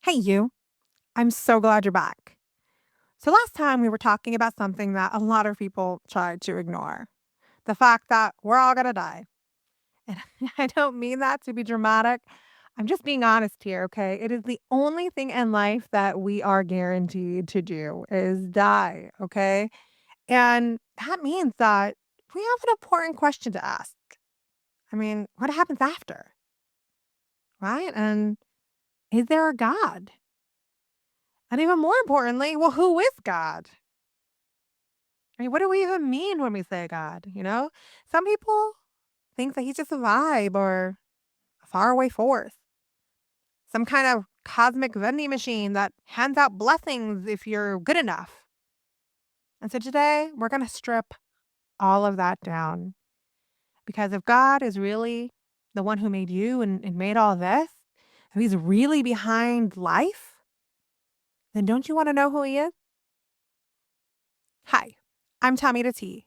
Hey, you. I'm so glad you're back. So, last time we were talking about something that a lot of people try to ignore the fact that we're all going to die. And I don't mean that to be dramatic. I'm just being honest here, okay? It is the only thing in life that we are guaranteed to do is die, okay? And that means that we have an important question to ask. I mean, what happens after, right? And is there a God? And even more importantly, well, who is God? I mean, what do we even mean when we say God, you know? Some people think that he's just a vibe or a faraway force, some kind of cosmic vending machine that hands out blessings if you're good enough. And so today we're going to strip all of that down because if God is really the one who made you and made all this, if he's really behind life, then don't you want to know who he is? Hi, I'm Tommy the T.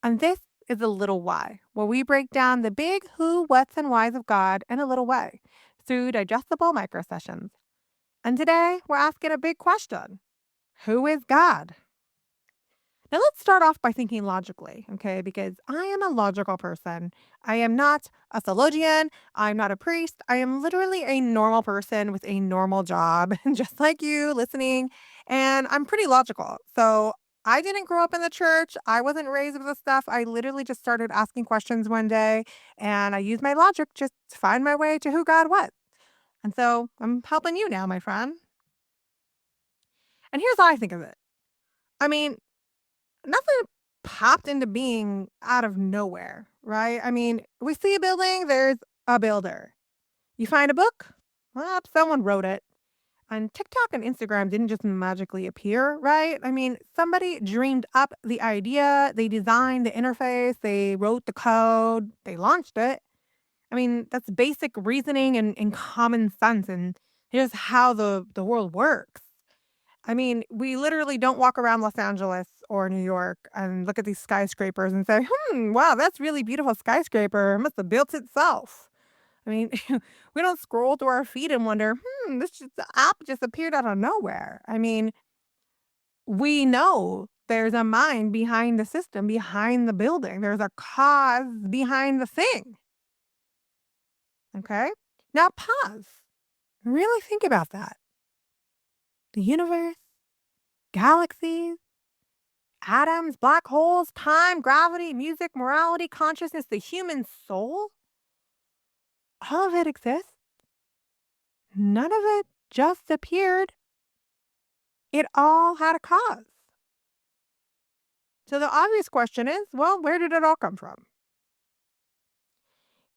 And this is a little why, where we break down the big who, whats, and whys of God in a little way through digestible micro sessions. And today we're asking a big question. Who is God? Now let's start off by thinking logically, okay? Because I am a logical person. I am not a theologian. I'm not a priest. I am literally a normal person with a normal job, just like you listening. And I'm pretty logical. So I didn't grow up in the church. I wasn't raised with this stuff. I literally just started asking questions one day and I used my logic just to find my way to who God was. And so I'm helping you now, my friend. And here's how I think of it. I mean, nothing popped into being out of nowhere, right? I mean, we see a building, there's a builder. You find a book, well, someone wrote it. And TikTok and Instagram didn't just magically appear, right? I mean, somebody dreamed up the idea, they designed the interface, they wrote the code, they launched it. I mean, that's basic reasoning and common sense. And here's how the world works. I mean, we literally don't walk around Los Angeles or New York and look at these skyscrapers and say, wow, that's really beautiful skyscraper. It must have built itself. I mean, we don't scroll through our feed and wonder, the app just appeared out of nowhere. I mean, we know there's a mind behind the system, behind the building. There's a cause behind the thing. Okay. Now pause. Really think about that. The universe, galaxies, atoms, black holes, time, gravity, music, morality, consciousness, the human soul, all of it exists. None of it just appeared. It all had a cause. So the obvious question is, well, where did it all come from?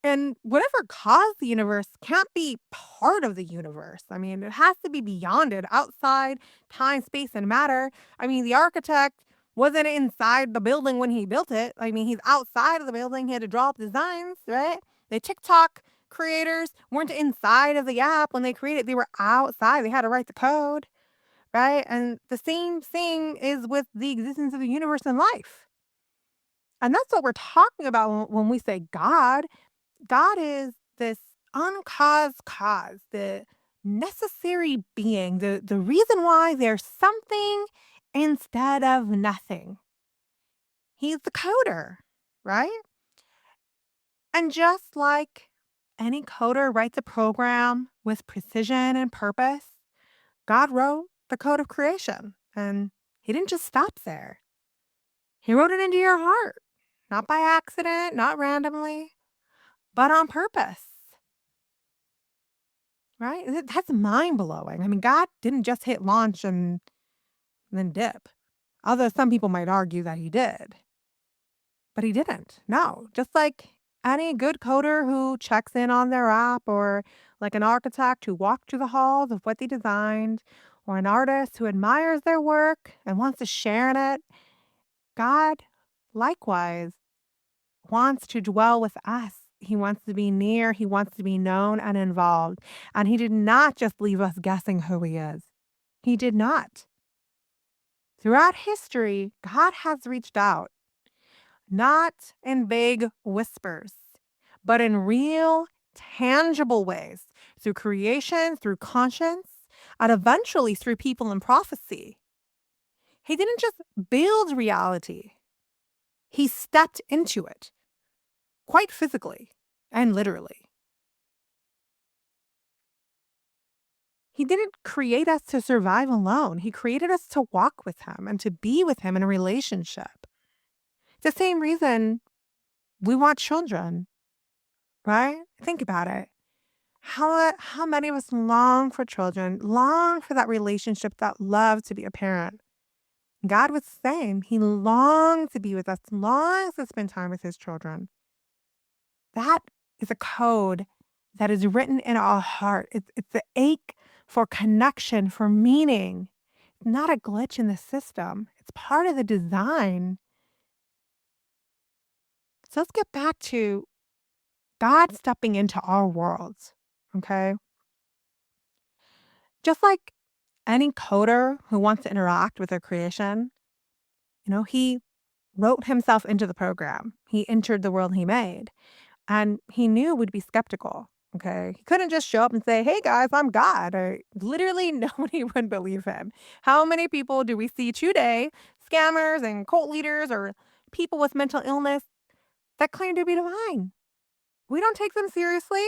And whatever caused the universe can't be part of the universe. I mean, it has to be beyond it, outside time, space, and matter. I mean, the architect wasn't inside the building when he built it. I mean, he's outside of the building. He had to draw up designs, right? The TikTok creators weren't inside of the app when they created it. They were outside. They had to write the code, right? And the same thing is with the existence of the universe and life. And that's what we're talking about when we say God. God is this uncaused cause, the necessary being, the reason why there's something instead of nothing. He's the coder, right? And just like any coder writes a program with precision and purpose, God wrote the code of creation. And he didn't just stop there. He wrote it into your heart, not by accident, not randomly, but on purpose. Right? That's mind blowing. I mean, God didn't just hit launch and then dip. Although some people might argue that he did, but he didn't. No, just like any good coder who checks in on their app, or like an architect who walked through the halls of what they designed, or an artist who admires their work and wants to share in it, God likewise wants to dwell with us. He wants to be near, he wants to be known and involved. And he did not just leave us guessing who he is. He did not. Throughout history, God has reached out, not in vague whispers, but in real, tangible ways, through creation, through conscience, and eventually through people in prophecy. He didn't just build reality, he stepped into it, quite physically and literally. He didn't create us to survive alone. He created us to walk with him and to be with him in a relationship. It's the same reason we want children, right? Think about it. How many of us long for children, long for that relationship, that love to be a parent? God was the same. He longed to be with us, longs to spend time with his children. That is a code that is written in our heart. It's the ache for connection, for meaning, not a glitch in the system. It's part of the design. So let's get back to God stepping into our worlds, okay? Just like any coder who wants to interact with their creation, he wrote himself into the program. He entered the world he made, and he knew we'd be skeptical. Okay. He couldn't just show up and say, "Hey guys, I'm God." Or literally nobody would believe him. How many people do we see today, scammers and cult leaders or people with mental illness that claim to be divine? We don't take them seriously.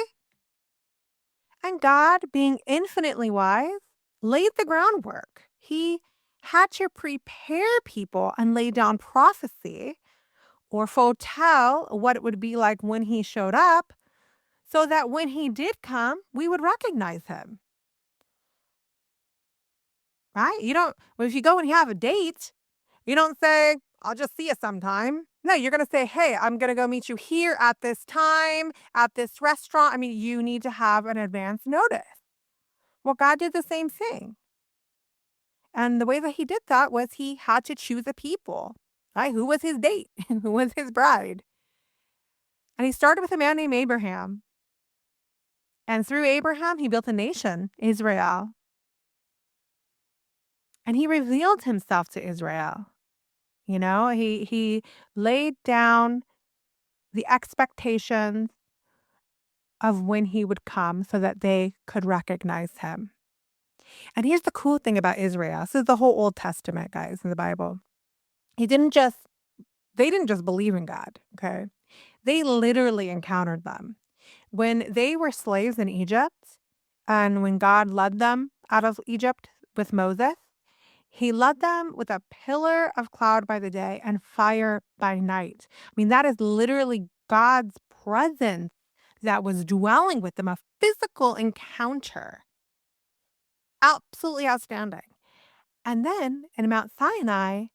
And God, being infinitely wise, laid the groundwork. He had to prepare people and lay down prophecy or foretell what it would be like when he showed up so that when he did come, we would recognize him, right? Well, if you go and you have a date, you don't say, "I'll just see you sometime." No, you're going to say, "Hey, I'm going to go meet you here at this time, at this restaurant." I mean, you need to have an advance notice. Well, God did the same thing. And the way that he did that was he had to choose a people, right? Who was his date? Who was his bride? And he started with a man named Abraham. And through Abraham, he built a nation, Israel. And he revealed himself to Israel. He laid down the expectations of when he would come so that they could recognize him. And here's the cool thing about Israel. This is the whole Old Testament, guys, in the Bible. He didn't just They didn't just believe in God, okay? They literally encountered them. When they were slaves in Egypt, and when God led them out of Egypt with Moses, he led them with a pillar of cloud by the day and fire by night. I mean, that is literally God's presence that was dwelling with them, a physical encounter. Absolutely outstanding. And then in Mount Sinai,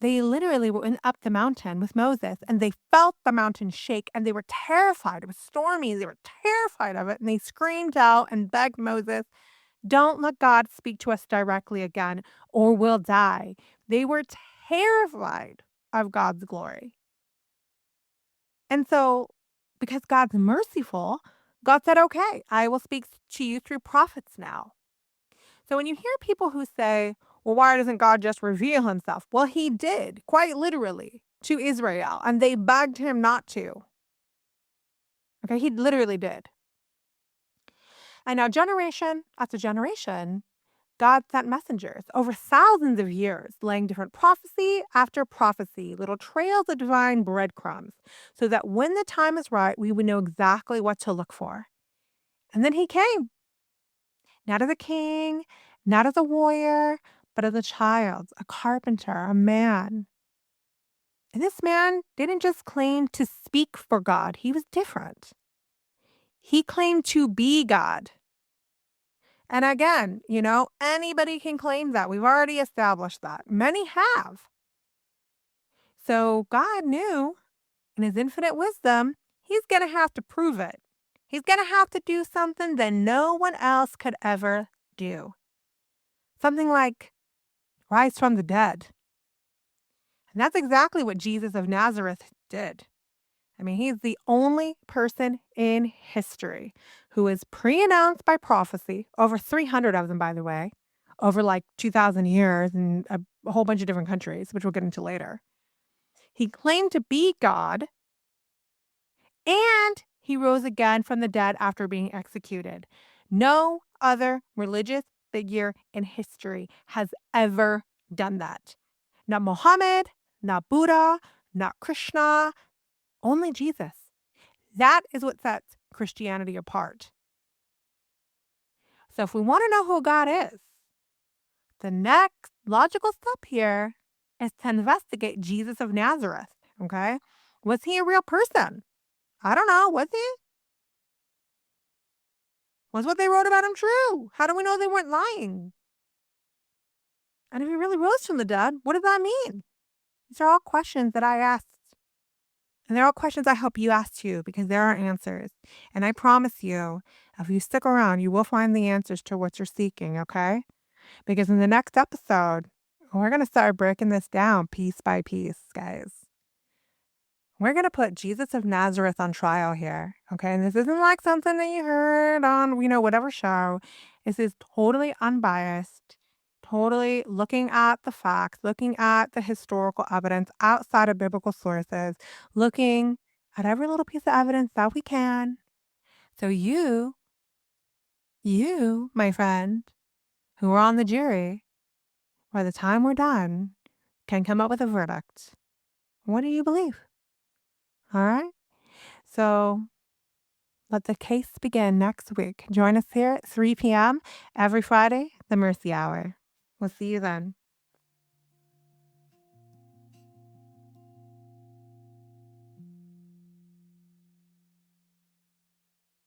they literally went up the mountain with Moses and they felt the mountain shake and they were terrified. It was stormy. They were terrified of it. And they screamed out and begged Moses, "Don't let God speak to us directly again or we'll die." They were terrified of God's glory. And so, because God's merciful, God said, "Okay, I will speak to you through prophets now." So when you hear people who say, "Well, why doesn't God just reveal himself?" Well, he did, quite literally, to Israel, and they begged him not to. Okay, he literally did. And now, generation after generation, God sent messengers over thousands of years, laying different prophecy after prophecy, little trails of divine breadcrumbs, so that when the time is right, we would know exactly what to look for. And then he came, not as a king, not as a warrior, but as a child, a carpenter, a man. And this man didn't just claim to speak for God, he was different. He claimed to be God. And again, anybody can claim that. We've already established that. Many have. So God knew in his infinite wisdom, he's going to have to prove it. He's going to have to do something that no one else could ever do. Something like rise from the dead. And that's exactly what Jesus of Nazareth did. I mean, he's the only person in history who is pre-announced by prophecy, over 300 of them, by the way, over like 2,000 years in a whole bunch of different countries, which we'll get into later. He claimed to be God, and he rose again from the dead after being executed. No other religious figure in history has ever done that. Not Mohammed, not Buddha, not Krishna, only Jesus. That is what sets Christianity apart. So if we want to know who God is, the next logical step here is to investigate Jesus of Nazareth. Okay? Was he a real person? I don't know. Was he? Was what they wrote about him true? How do we know they weren't lying? And if he really rose from the dead, what does that mean? These are all questions that I asked. And they're all questions I hope you ask too, because there are answers. And I promise you, if you stick around, you will find the answers to what you're seeking, okay? Because in the next episode, we're going to start breaking this down piece by piece, guys. We're going to put Jesus of Nazareth on trial here, okay? And this isn't like something that you heard on, whatever show. This is totally unbiased, totally looking at the facts, looking at the historical evidence outside of biblical sources, looking at every little piece of evidence that we can. So you, my friend, who are on the jury, by the time we're done, can come up with a verdict. What do you believe? All right? So let the case begin next week. Join us here at 3 p.m. every Friday, the Mercy Hour. We'll see you then.